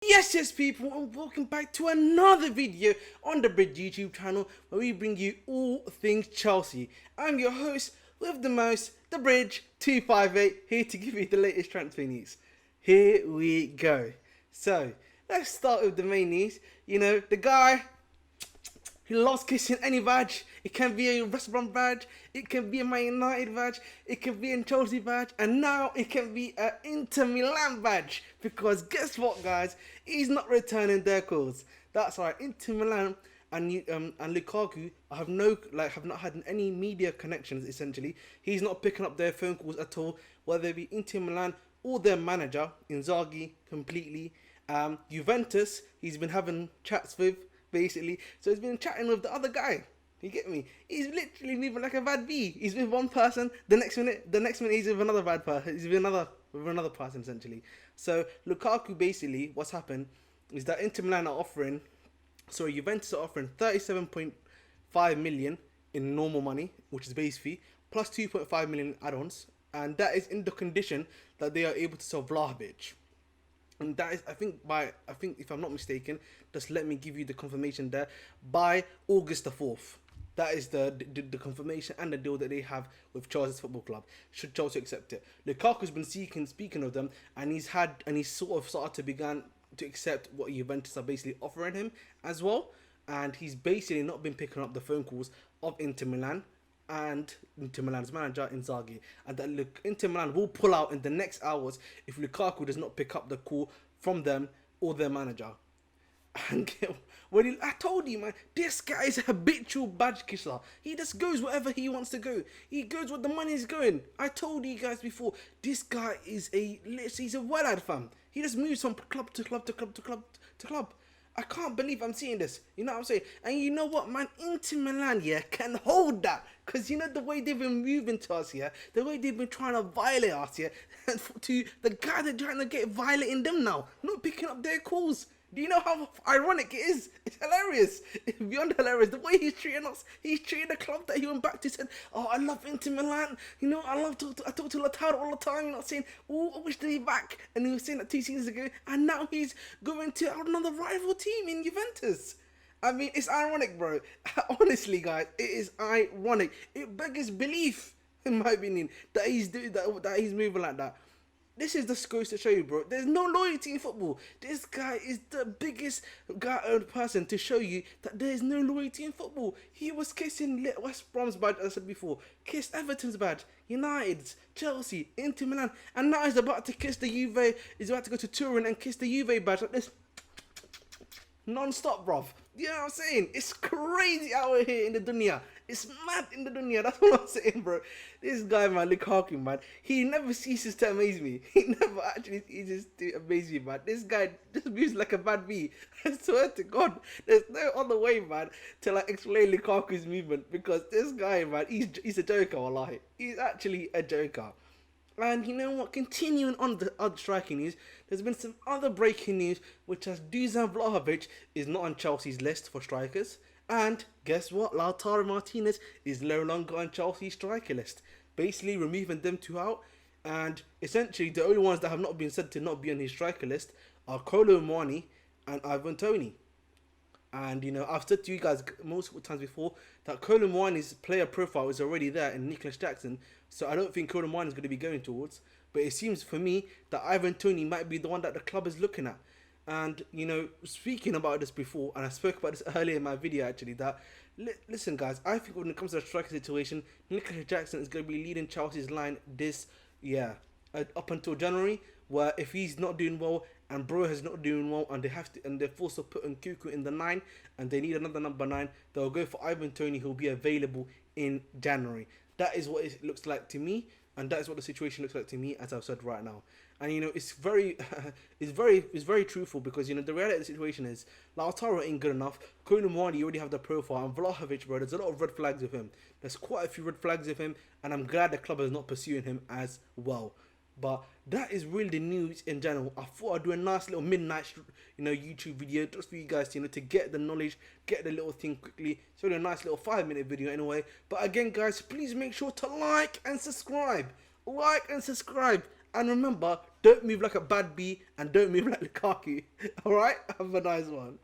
Yes, people, and welcome back to another video on the Bridge YouTube channel where we bring you all things Chelsea. I'm your host with the most, the Bridge 258, here to give you the latest transfer news. Here we go. So, let's start with the main news. The guy he loves kissing any badge. It can be a West Brom badge, it can be a Man United badge, it can be a Chelsea badge, and now it can be an Inter Milan badge. Because guess what, guys? He's not returning their calls. That's right, Inter Milan and Lukaku have not had any media connections. Essentially, he's not picking up their phone calls at all, whether it be Inter Milan or their manager Inzaghi completely. Juventus, he's been having chats with basically. So he's been chatting with the other guy. You get me? He's literally moving like a bad bee. He's with one person. The next minute he's with another bad person. He's with another person essentially. So Lukaku, basically, what's happened is that Inter Milan are offering, sorry, Juventus are offering 37.5 million in normal money, which is base fee, plus 2.5 million add-ons, and that is in the condition that they are able to sell Vlahovic. And that is, I think if I'm not mistaken, just let me give you the confirmation there, by August the 4th. That is the confirmation and the deal that they have with Chelsea's Football Club, should Chelsea accept it. Lukaku's been speaking of them, and he's sort of started to begin to accept what Juventus are basically offering him as well. And he's basically not been picking up the phone calls of Inter Milan and Inter Milan's manager Inzaghi, and that Inter Milan will pull out in the next hours if Lukaku does not pick up the call from them or their manager. And I told you, man, this guy is a habitual badge kisser. He just goes wherever he wants to go. He goes where the money is going. I told you guys before, this guy is he's a well-ad fam. He just moves from club to club to club to club to club. I can't believe I'm seeing this. You know what I'm saying? And you know what, man? Inter Milan, yeah, can hold that. Because you know the way they've been moving to us, yeah? The way they've been trying to violate us, yeah? To the guy they're trying to get violating them now. Not picking up their calls. Do you know how ironic it is? It's hilarious. It's beyond hilarious. The way he's treating us. He's treating the club that he went back to, said, oh, I love Inter Milan. You know, I talk to LAUTARO all the time. You know, saying, oh, I wish they'd be back. And he was saying that 2 seasons ago. And now he's going to another rival team in Juventus. I mean, it's ironic, bro. Honestly, guys, it is ironic. It beggars belief, in my opinion, that he's doing that he's moving like that. This is the goes to show you, bro. There's no loyalty in football. This guy is the biggest person to show you that there is no loyalty in football. He was kissing West Brom's badge, as I said before. Kissed Everton's badge, United's, Chelsea, Inter Milan, and now he's about to kiss the Juve. He's about to go to Turin and kiss the Juve badge like this, non-stop, bruv. You know what I'm saying? It's crazy out here in the dunya. It's mad in the dunya. That's what I'm saying, bro. This guy, man, Lukaku, man, he never ceases to amaze me. He never actually ceases to amaze me, man. This guy just moves like a bad bee. I swear to God, there's no other way, man, to like explain Lukaku's movement, because this guy, man, he's a joker, wallahi. He's actually a joker. And you know what? Continuing on the other striking news, there's been some other breaking news, which has Dusan Vlahovic is not on Chelsea's list for strikers. And guess what? Lautaro Martinez is no longer on Chelsea's striker list. Basically removing them two out. And essentially the only ones that have not been said to not be on his striker list are Kolo Muani and Ivan Toney. And you know, I've said to you guys multiple times before that Kolo Muani's player profile is already there in Nicholas Jackson, so I don't think Kolo Muani is going to be going towards. But it seems for me that Ivan Toney might be the one that the club is looking at. And you know, speaking about this before, and I spoke about this earlier in my video actually, that listen guys, I think when it comes to the striker situation, Nicholas Jackson is going to be leading Chelsea's line this year, up until January, where if he's not doing well and Bro is not doing well, and they're forced to put Nkunku in the 9, and they need another number 9, they'll go for Ivan Toney, who'll be available in January. That is what it looks like to me, and that is what the situation looks like to me, as I've said right now. And you know, it's very, it's very truthful, because you know the reality of the situation is Lautaro ain't good enough. Kolo Muani, you already have the profile, and Vlahovic, bro, there's a lot of red flags with him. There's quite a few red flags with him, and I'm glad the club is not pursuing him as well. But that is really the news in general. I thought I'd do a nice little midnight, YouTube video just for you guys, to get the knowledge, get the little thing quickly. It's really a nice little 5-minute video anyway. But again, guys, please make sure to like and subscribe. And remember, don't move like a bad bee and don't move like Lukaku. Alright? Have a nice one.